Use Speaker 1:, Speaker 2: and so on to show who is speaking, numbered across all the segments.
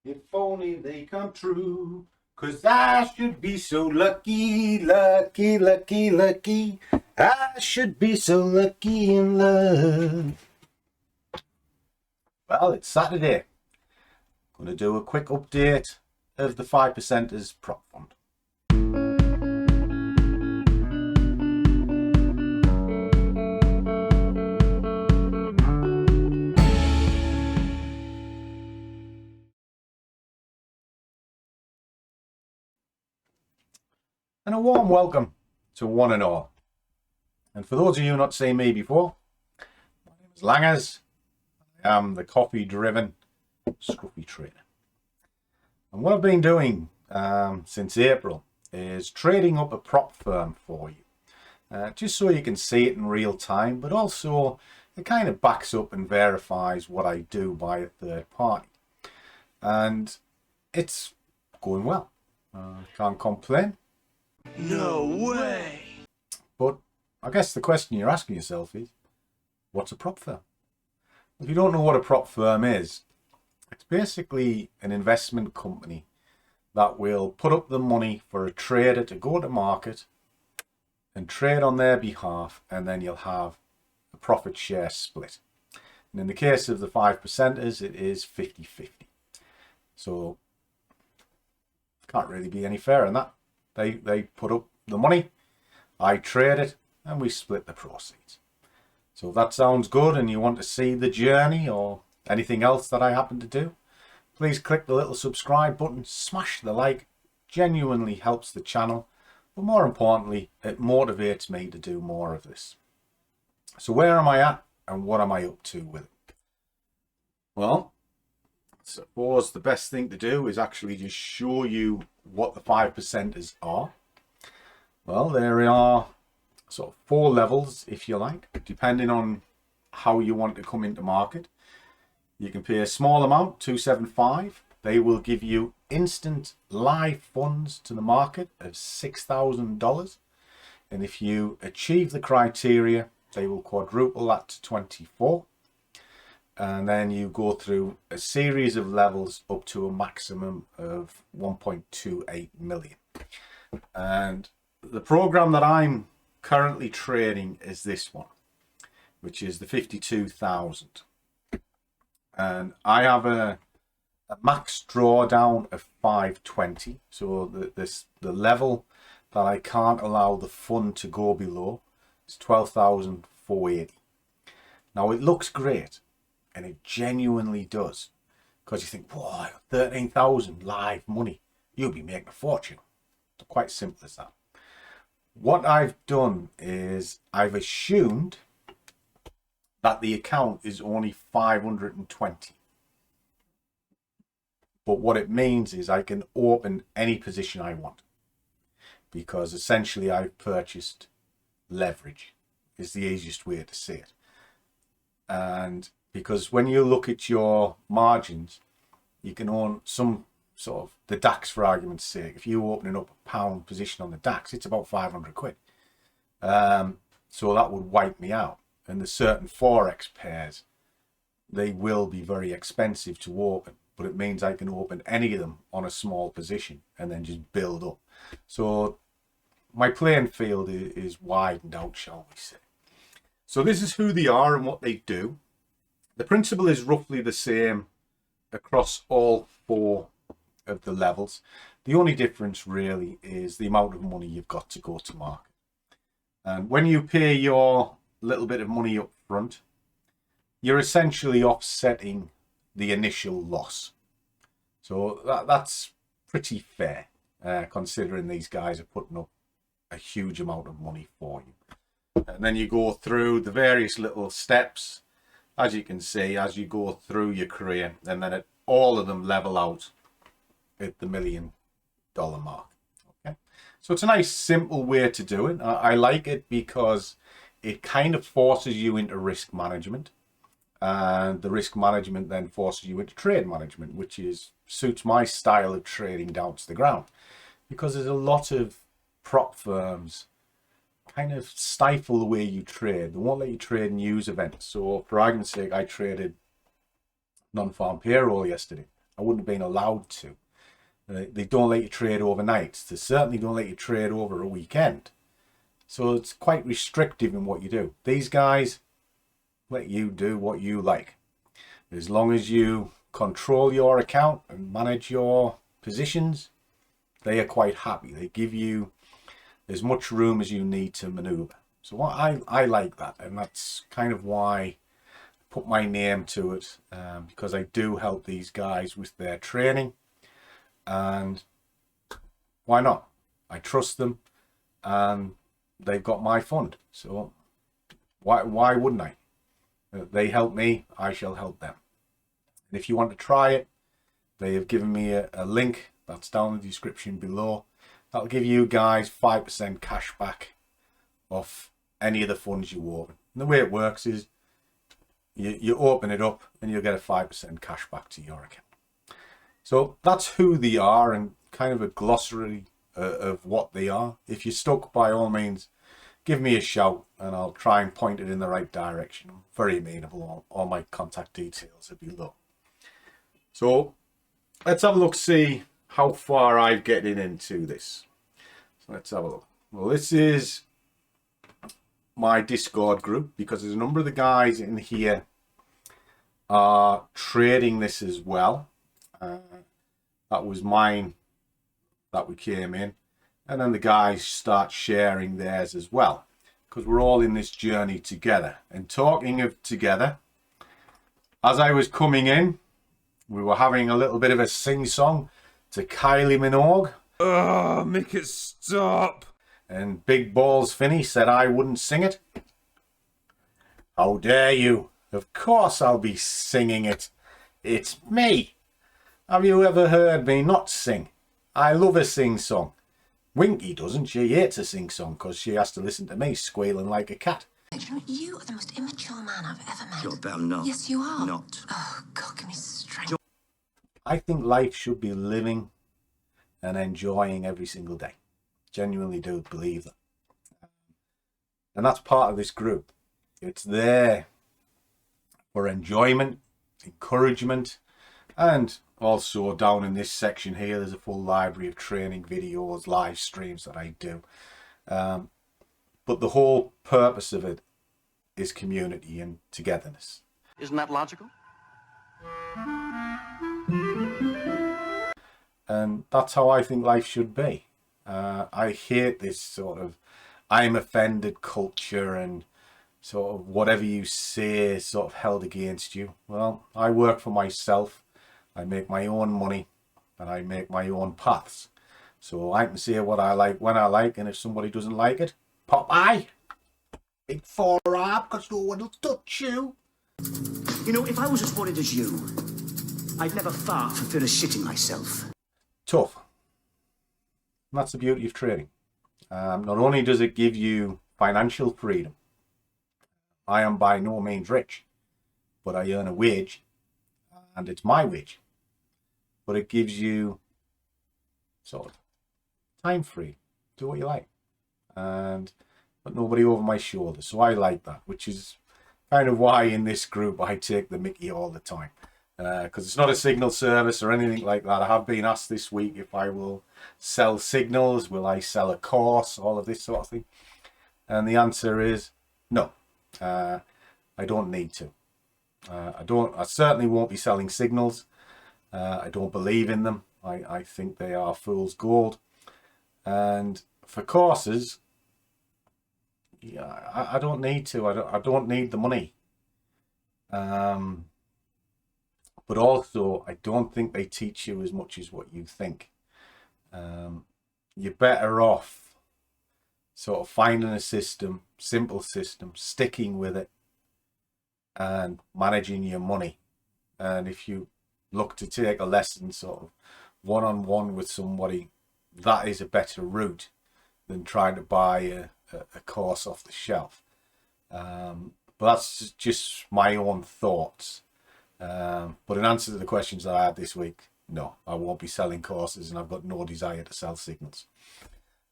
Speaker 1: If only they come true. 'Cause I should be so lucky, lucky, lucky, lucky. I should be so lucky in love. Well, it's Saturday. Going to do a quick update of the 5%ers prop fund. And a warm welcome to one and all. And for those of you not seen me before, my name is Langers. I am the coffee-driven Scruffy trader. And what I've been doing since April is trading up a prop firm for you. Just so you can see it in real time, but also it kind of backs up and verifies what I do by a third party. And it's going well. Can't complain.
Speaker 2: No way!
Speaker 1: But I guess the question you're asking yourself is, what's a prop firm? If you don't know what a prop firm is, it's basically an investment company that will put up the money for a trader to go to market and trade on their behalf, and then you'll have a profit share split. And in the case of the 5%ers, it is 50-50. So can't really be any fairer than that. They put up the money, I trade it, and we split the proceeds. So if that sounds good and you want to see the journey or anything else that I happen to do, please click the little subscribe button, smash the like. Genuinely helps the channel, but more importantly, it motivates me to do more of this. So where am I at and what am I up to with it? Well, I suppose the best thing to do is actually just show you what the 5%ers are. Well, there are sort of 4 levels, if you like, depending on how you want to come into market. You can pay a small amount, $275. They will give you instant live funds to the market of $6,000. And if you achieve the criteria, they will quadruple that to 24. And then you go through a series of levels up to a maximum of 1.28 million. And the program that I'm currently trading is this one, which is the 52,000. And I have a max drawdown of 520. So the level that I can't allow the fund to go below is 12,480. Now it looks great. And it genuinely does. Because you think, whoa, 13,000 live money. You'll be making a fortune. It's quite simple as that. What I've done is I've assumed that the account is only 520. But what it means is I can open any position I want. Because essentially I've purchased leverage. Is the easiest way to say it. And because when you look at your margins, you can own some sort of the DAX, for argument's sake. If you're opening up a pound position on the DAX, it's about 500 quid. So that would wipe me out. And there's certain Forex pairs, they will be very expensive to open, but it means I can open any of them on a small position and then just build up. So my playing field is widened out, shall we say. So this is who they are and what they do. The principle is roughly the same across all 4 of the levels. The only difference really is the amount of money you've got to go to market. And when you pay your little bit of money up front, you're essentially offsetting the initial loss. So that's pretty fair, considering these guys are putting up a huge amount of money for you. And then you go through the various little steps. As you can see, as you go through your career, and then all of them level out at the $1 million mark. Okay, so it's a nice simple way to do it. I like it because it kind of forces you into risk management, and the risk management then forces you into trade management, which suits my style of trading down to the ground. Because there's a lot of prop firms kind of stifle the way you trade. They won't let you trade news events. So for argument's sake, I traded non-farm payroll yesterday. I wouldn't have been allowed to. They don't let you trade overnight. They certainly don't let you trade over a weekend. So it's quite restrictive in what you do. These guys let you do what you like. As long as you control your account and manage your positions, they are quite happy. They give you as much room as you need to maneuver. So I like that, and that's kind of why I put my name to it, because I do help these guys with their training, and why not? I trust them, and they've got my fund, so why wouldn't I? They help me, I shall help them. And if you want to try it, they have given me a link that's down in the description below. That'll give you guys 5% cash back off any of the funds you open. And the way it works is you open it up and you'll get a 5% cash back to your account. So that's who they are, and kind of a glossary of what they are. If you're stuck, by all means, give me a shout and I'll try and point it in the right direction. I'm very amenable. All my contact details are below. So let's have a look, see how far I've getting into this. So let's have a look. Well, this is my Discord group, because there's a number of the guys in here are trading this as well. That was mine that we came in, and then the guys start sharing theirs as well, because we're all in this journey together. And talking of together, as I was coming in, we were having a little bit of a sing-song to Kylie Minogue.
Speaker 2: Oh, make it stop.
Speaker 1: And Big Balls Finney said I wouldn't sing it. How dare you? Of course I'll be singing it. It's me. Have you ever heard me not sing? I love a sing-song. Winky doesn't. She hates a sing-song because she has to listen to me squealing like a cat.
Speaker 3: You are the most immature man I've ever met.
Speaker 2: You're about not.
Speaker 3: Yes, you are.
Speaker 2: Not.
Speaker 3: Oh, God, give me strength.
Speaker 1: I think life should be living and enjoying every single day. Genuinely do believe that. And that's part of this group. It's there for enjoyment, encouragement, and also down in this section here, there's a full library of training videos, live streams that I do. But the whole purpose of it is community and togetherness.
Speaker 2: Isn't that logical?
Speaker 1: And that's how I think life should be. I hate this sort of I'm offended culture and sort of whatever you say is sort of held against you. Well, I work for myself. I make my own money and I make my own paths. So I can say what I like when I like, and if somebody doesn't like it, Popeye, big forearm, because no one will touch you.
Speaker 4: You know, if I was as worried as you, I'd never fart for fear of shitting myself.
Speaker 1: Tough. And that's the beauty of trading. Not only does it give you financial freedom, I am by no means rich, but I earn a wage, and it's my wage. But it gives you sort of time free, do what you like, and but nobody over my shoulder. So I like that, which is kind of why in this group I take the mickey all the time, because it's not a signal service or anything like that. I have been asked this week if I will sell signals, will I sell a course, all of this sort of thing, and the answer is no. I don't need to. I certainly won't be selling signals. I don't believe in them. I think they are fool's gold. And for courses, yeah, I don't need to. I don't need the money. But also, I don't think they teach you as much as what you think. You're better off sort of finding a system, simple system, sticking with it, and managing your money. And if you look to take a lesson sort of one-on-one with somebody, that is a better route than trying to buy a course off the shelf. But that's just my own thoughts. But in answer to the questions that I had this week, no, I won't be selling courses, and I've got no desire to sell signals.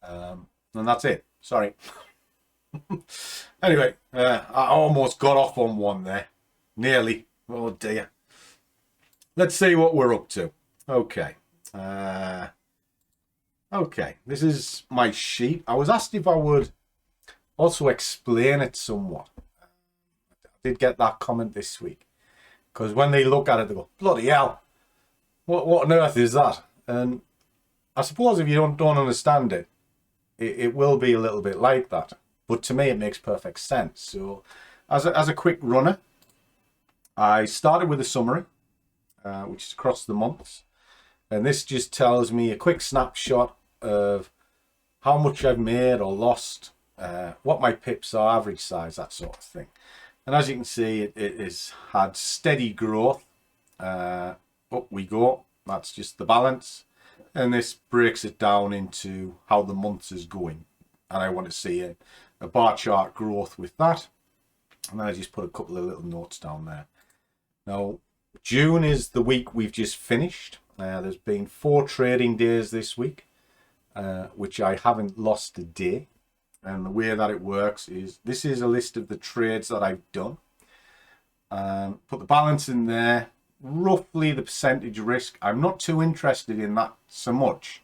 Speaker 1: And that's it. Sorry. Anyway, I almost got off on one there. Nearly. Oh dear. let's see what we're up to. Okay. Okay, this is my sheet. I was asked if I would also explain it somewhat. I did get that comment this week. Because when they look at it, they go, bloody hell, what on earth is that? And I suppose if you don't understand it, it will be a little bit like that. But to me, it makes perfect sense. So as a quick runner, I started with a summary, which is across the months. And this just tells me a quick snapshot of how much I've made or lost, what my pips are, average size, that sort of thing. And as you can see, it has had steady growth. Up we go. That's just the balance. And this breaks it down into how the months is going. And I want to see a bar chart growth with that. And then I just put a couple of little notes down there. Now, June is the week we've just finished. There's been 4 trading days this week, which I haven't lost a day. And the way that it works is, this is a list of the trades that I've done. Put the balance in there, roughly the percentage risk. I'm not too interested in that so much.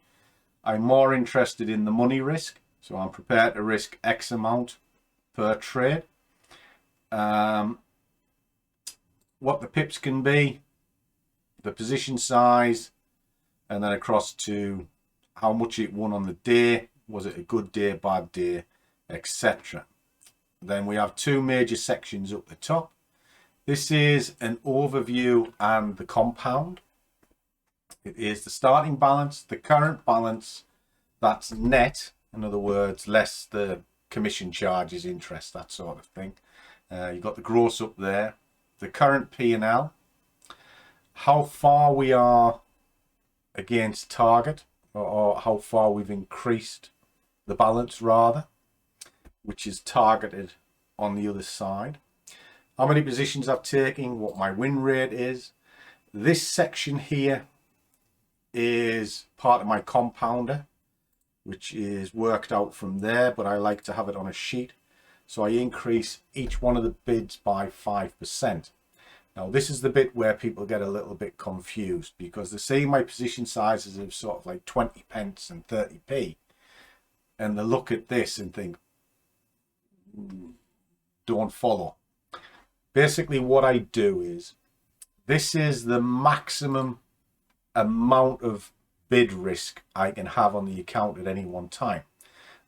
Speaker 1: I'm more interested in the money risk. So I'm prepared to risk X amount per trade. What the pips can be, the position size, and then across to how much it won on the day. Was it a good day, bad day, etc. Then we have 2 major sections up the top. This is an overview and the compound. It is the starting balance, the current balance, that's net, in other words, less the commission charges, interest, that sort of thing. You've got the gross up there, the current P&L, how far we are against target, or how far we've increased the balance rather, which is targeted on the other side. How many positions I've taken, what my win rate is. This section here is part of my compounder, which is worked out from there, but I like to have it on a sheet. So I increase each one of the bids by 5%. Now this is the bit where people get a little bit confused, because they see my position sizes of sort of like 20 pence and 30p. And they look at this and think, don't follow. Basically what I do is, this is the maximum amount of bid risk I can have on the account at any one time.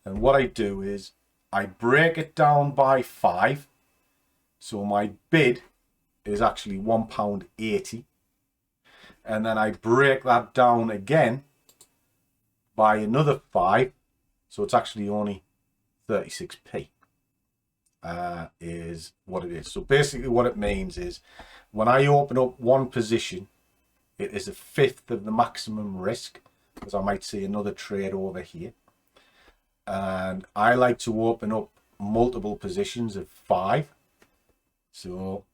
Speaker 1: And what I do is, I break it down by 5. So my bid is actually £1.80. And then I break that down again by another 5. So it's actually only 36p is what it is. So basically what it means is, when I open up one position, it is 1/5 of the maximum risk, because I might see another trade over here. And I like to open up multiple positions of 5. So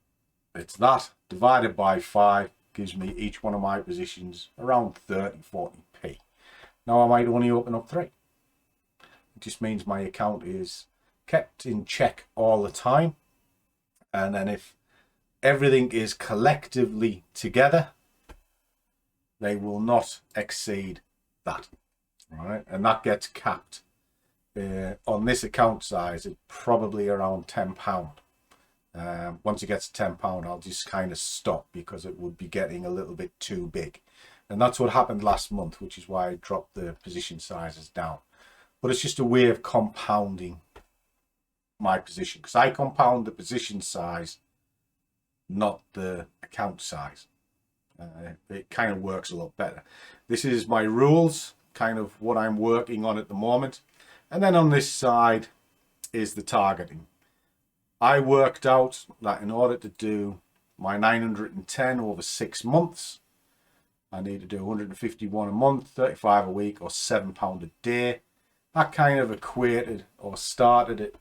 Speaker 1: it's that divided by 5 gives me each one of my positions around 30-40p. Now I might only open up 3. It just means my account is kept in check all the time. And then if everything is collectively together, they will not exceed that. All right, and that gets capped. On this account size, it's probably around £10. Once it gets to £10, I'll just kind of stop, because it would be getting a little bit too big. And that's what happened last month, which is why I dropped the position sizes down. But it's just a way of compounding my position, because I compound the position size, not the account size. It kind of works a lot better. This is my rules, kind of what I'm working on at the moment. And then on this side is the targeting. I worked out that in order to do my 910 over 6 months, I need to do 151 a month, 35 a week, or £7 a day. That kind of equated or started at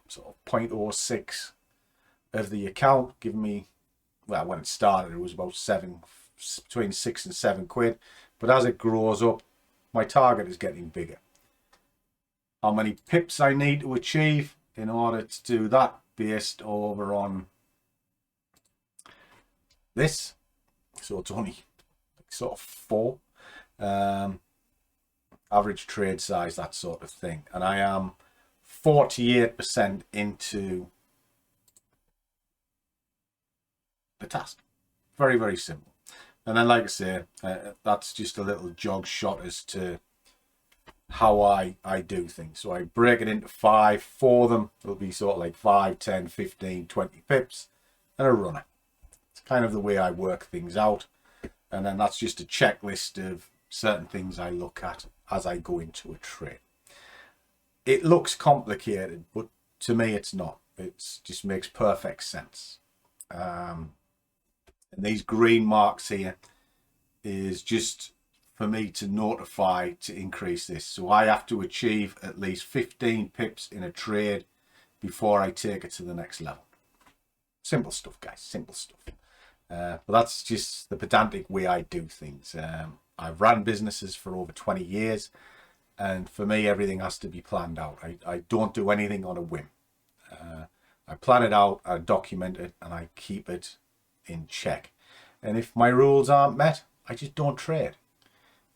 Speaker 1: sort of 0.06 of the account, giving me, well, when it started, it was about between 6 and 7 quid. But as it grows up, my target is getting bigger. How many pips I need to achieve in order to do that, based over on this. so it's only sort of 4. Average trade size, that sort of thing. And I am 48% into the task. Very, very simple. And then, like I say, that's just a little jog shot as to how I do things. So I break it into 5. 4 of them will be sort of like 5, 10, 15, 20 pips and a runner. It's kind of the way I work things out. And then that's just a checklist of certain things I look at as I go into a trade. It looks complicated, but to me it's not. It just makes perfect sense. And these green marks here is just for me to notify to increase this. So I have to achieve at least 15 pips in a trade before I take it to the next level. Simple stuff, guys, simple stuff. But that's just the pedantic way I do things. I've ran businesses for over 20 years, and for me everything has to be planned out. I don't do anything on a whim. I plan it out, I document it, and I keep it in check. And if my rules aren't met, I just don't trade.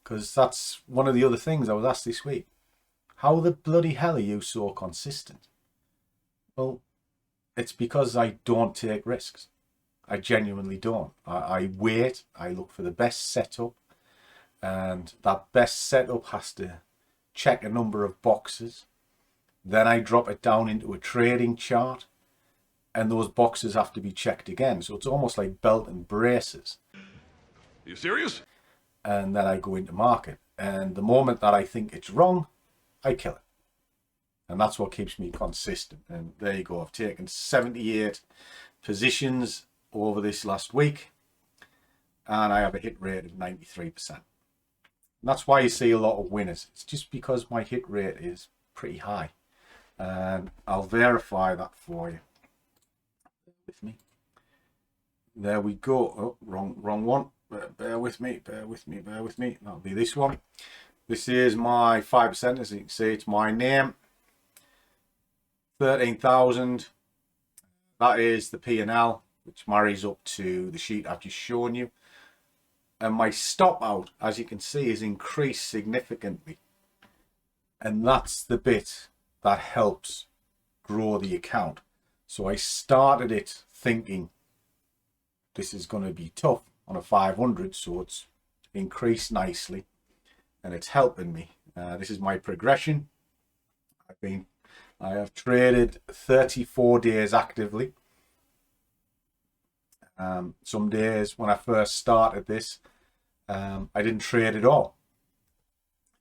Speaker 1: Because that's one of the other things I was asked this week. How the bloody hell are you so consistent? Well, it's because I don't take risks. I genuinely don't. I wait, I look for the best setup, and that best setup has to check a number of boxes. Then I drop it down into a trading chart, and those boxes have to be checked again. So it's almost like belt and braces.
Speaker 2: Are you serious?
Speaker 1: And then I go into market. And the moment that I think it's wrong, I kill it. And that's what keeps me consistent. And there you go. I've taken 78 positions over this last week, and I have a hit rate of 93%. And that's why you see a lot of winners. It's just because my hit rate is pretty high. And I'll verify that for you. With me. There we go. Oh, wrong one. Bear with me. That'll be this one. This is my 5%. As you can see, it's my name. 13,000. That is the P&L, which marries up to the sheet I've just shown you. And my stop out, as you can see, is increased significantly. And that's the bit that helps grow the account. So I started it thinking this is going to be tough on a 500, so it's increased nicely and it's helping me. This is my progression. I have traded 34 days actively. Some days when I first started this, I didn't trade at all,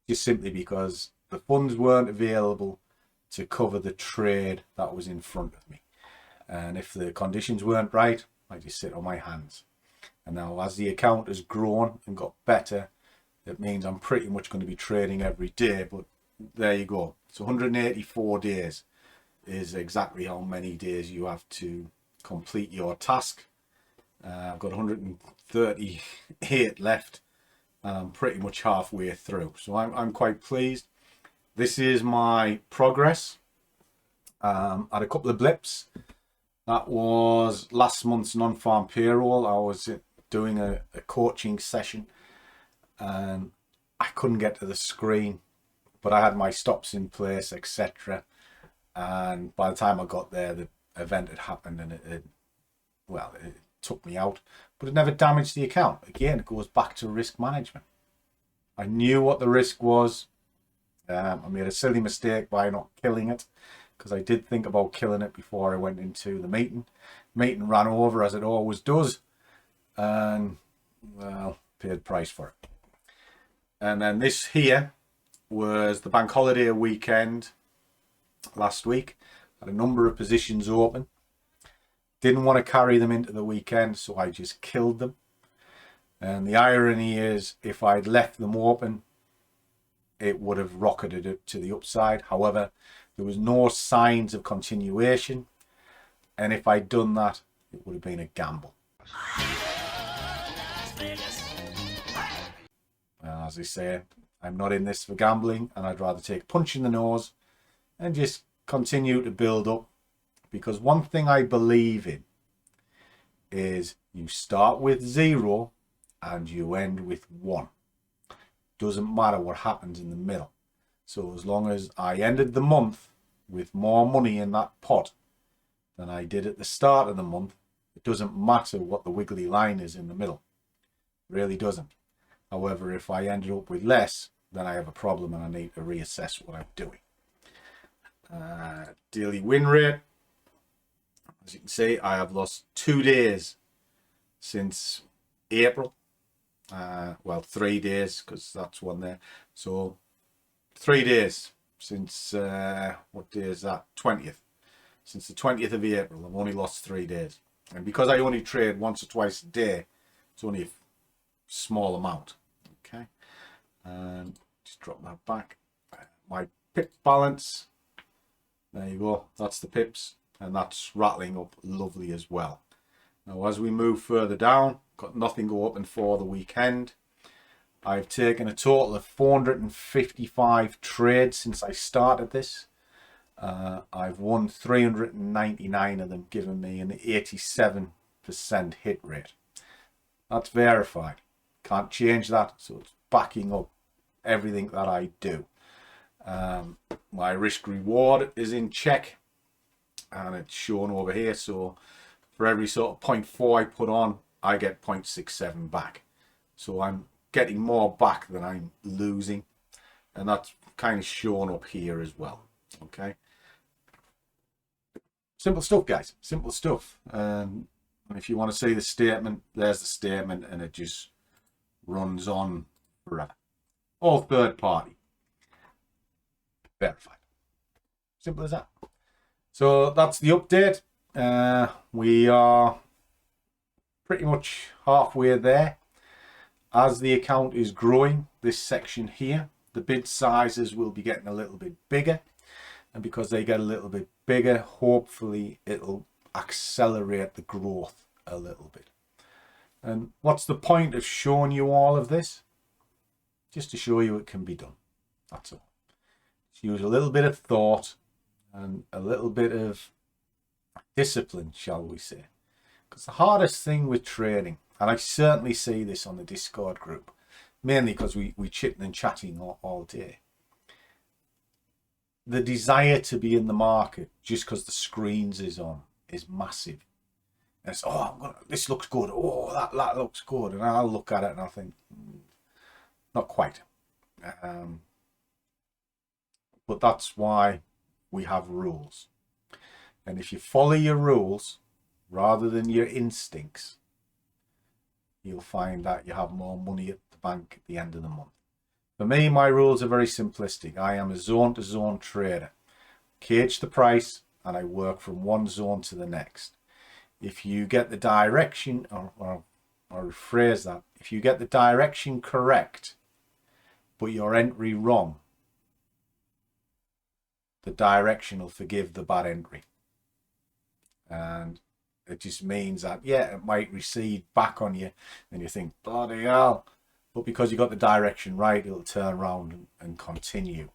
Speaker 1: just simply because the funds weren't available to cover the trade that was in front of me. And if the conditions weren't right, I just sit on my hands. And now as the account has grown and got better, it means I'm pretty much going to be trading every day. But there you go. So 184 days is exactly how many days you have to complete your task. I've got 138 left, and I'm pretty much halfway through. So I'm quite pleased. This is my progress. I had a couple of blips. That was last month's non-farm payroll. I was doing a coaching session and I couldn't get to the screen, but I had my stops in place, etc. And by the time I got there, the event had happened, and it took me out, but it never damaged the account. Again, it goes back to risk management. I knew what the risk was. I made a silly mistake by not killing it, because I did think about killing it before I went into the meeting. Meeting ran over, as it always does, and well, paid price for it. And then this here was the bank holiday weekend last week. Had a number of positions open. Didn't want to carry them into the weekend, so I just killed them. And the irony is, if I'd left them open, it would have rocketed it to the upside. However, there was no signs of continuation, and if I'd done that, it would have been a gamble. As I say, I'm not in this for gambling, and I'd rather take a punch in the nose and just continue to build up. Because one thing I believe in is you start with 0 and you end with 1. Doesn't matter what happens in the middle. So as long as I ended the month with more money in that pot than I did at the start of the month, it doesn't matter what the wiggly line is in the middle. It really doesn't. However, if I ended up with less, then I have a problem and I need to reassess what I'm doing. Daily win rate. As you can see, I have lost 2 days since April. Well, 3 days, because that's one there. So 3 days since, what day is that? 20th. Since the 20th of April, I've only lost 3 days. And because I only trade once or twice a day, it's only a small amount. Okay. And just drop that back. My pip balance. There you go. That's the pips. And that's rattling up lovely as well. Now, as we move further down, got nothing go up and for the weekend. I've taken a total of 455 trades since I started this. I've won 399 of them, giving me an 87% hit rate. That's verified. Can't change that, so it's backing up everything that I do. My risk reward is in check, and it's shown over here. So for every sort of 0.4 I put on, I get 0.67 back. So I'm getting more back than I'm losing, and that's kind of shown up here as well. Okay, simple stuff, guys. Simple stuff. And if you want to see the statement, there's the statement, and it just runs on forever. All third party. Verified. Simple as that. So that's the update. We are pretty much halfway there. As the account is growing, this section here, the bid sizes will be getting a little bit bigger. And because they get a little bit bigger, hopefully it'll accelerate the growth a little bit. And what's the point of showing you all of this? Just to show you it can be done. That's all. Just use a little bit of thought and a little bit of discipline, shall we say. Because the hardest thing with trading, and I certainly see this on the Discord group, mainly because we chitting and chatting all day. The desire to be in the market just because the screens is on is massive. And it's, oh, this looks good. Oh, that looks good. And I'll look at it and I'll think, not quite. But that's why we have rules. And if you follow your rules rather than your instincts, you'll find that you have more money at the bank at the end of the month. For me, my rules are very simplistic. I am a zone-to-zone trader. Cage the price, and I work from one zone to the next. If you get the direction, or rephrase that, if you get the direction correct, but your entry wrong, the direction will forgive the bad entry. And it just means that, yeah, it might recede back on you, and you think, bloody hell. But because you got the direction right, it'll turn around and continue.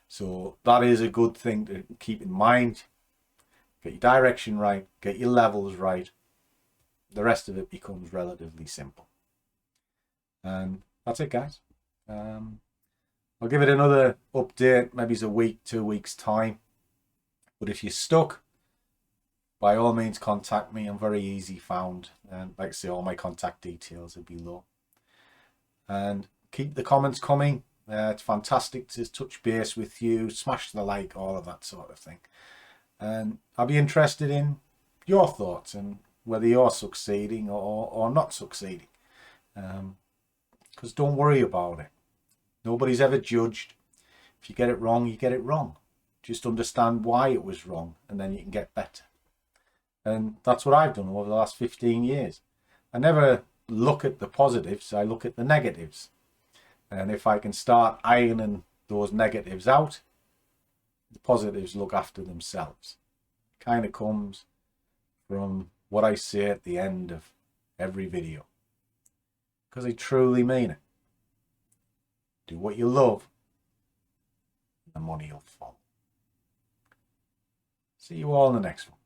Speaker 1: So that is a good thing to keep in mind. Get your direction right, get your levels right. The rest of it becomes relatively simple. And that's it, guys. I'll give it another update, maybe it's a week, 2 weeks time. But if you're stuck, by all means contact me. I'm very easy found. And like I say, all my contact details are below. And keep the comments coming. It's fantastic to touch base with you, smash the like, all of that sort of thing. And I'll be interested in your thoughts and whether you're succeeding or not succeeding. Because don't worry about it. Nobody's ever judged. If you get it wrong, you get it wrong. Just understand why it was wrong, and then you can get better. And that's what I've done over the last 15 years. I never look at the positives, I look at the negatives. And if I can start ironing those negatives out, the positives look after themselves. It kind of comes from what I say at the end of every video. Because I truly mean it. Do what you love, and the money will follow. See you all in the next one.